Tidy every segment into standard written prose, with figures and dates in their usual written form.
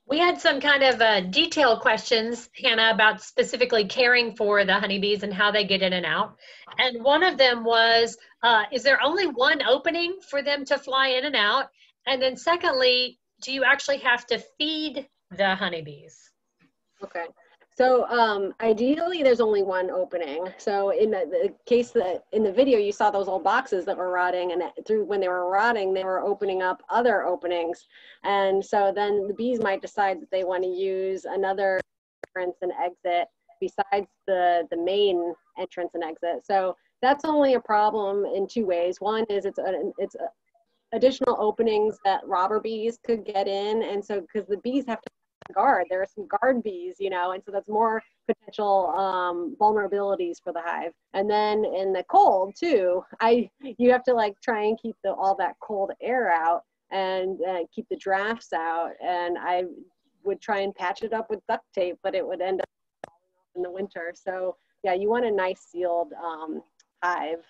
We had some kind of detailed questions, Hannah, about specifically caring for the honeybees and how they get in and out. And one of them was, is there only one opening for them to fly in and out? And then secondly, do you actually have to feed the honeybees? Okay. So ideally, there's only one opening. So in the case that in the video, you saw those old boxes that were rotting, and through when they were rotting, they were opening up other openings. And so then the bees might decide that they want to use another entrance and exit besides the main entrance and exit. So that's only a problem in two ways. One is it's additional openings that robber bees could get in, and so because the bees have to guard, there are some guard bees, and so that's more potential vulnerabilities for the hive. And then in the cold too, you have to like try and keep all that cold air out and keep the drafts out. And I would try and patch it up with duct tape, but it would end up in the winter. So yeah, you want a nice sealed hive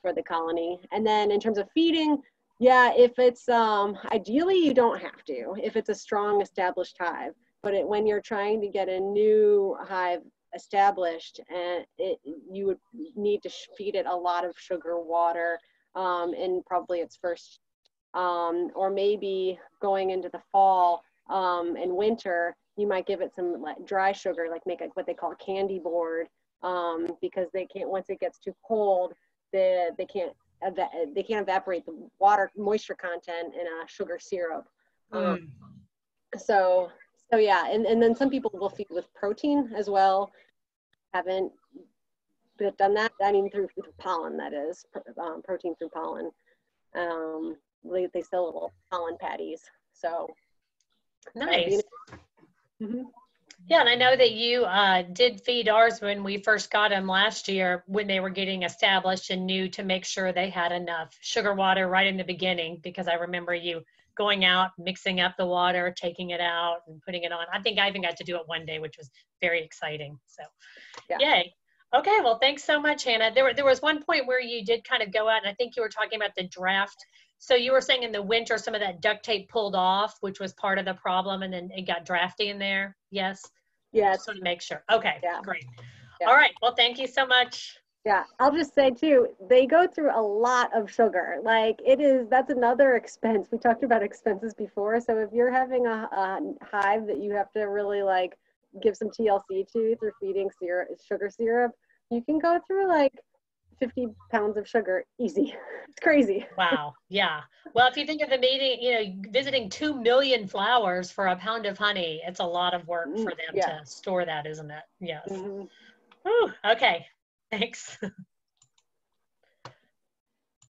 for the colony. And then in terms of feeding, yeah, if it's ideally you don't have to if it's a strong established hive, but when you're trying to get a new hive established, and you would need to feed it a lot of sugar water in probably its first, or maybe going into the fall and winter, you might give it some like dry sugar, like make what they call a candy board, because they can't, once it gets too cold, they can't evaporate the water moisture content in a sugar syrup. So yeah, and then some people will feed with protein as well. Haven't done that. I mean, through pollen, that is, protein through pollen. They sell little pollen patties. So nice. Mm-hmm. Yeah, and I know that you did feed ours when we first got them last year when they were getting established and knew to make sure they had enough sugar water right in the beginning, because I remember you going out, mixing up the water, taking it out and putting it on. I think I even got to do it one day, which was very exciting. So yeah. Yay. Okay, well, thanks so much, Hannah. There was one point where you did kind of go out, and I think you were talking about the draft. So you were saying in the winter, some of that duct tape pulled off, which was part of the problem, and then it got drafty in there. Yes? Yeah. Just want to make sure. Okay, yeah. Great. Yeah. All right, well, thank you so much. Yeah, I'll just say too, they go through a lot of sugar. Like that's another expense. We talked about expenses before. So if you're having a hive that you have to really like give some TLC to through feeding sugar syrup, you can go through like 50 pounds of sugar easy. It's crazy. Wow. Yeah. Well, if you think of the meeting, visiting 2 million flowers for a pound of honey, it's a lot of work for them to store that, isn't it? Yes. Mm-hmm. Whew, okay. Thanks.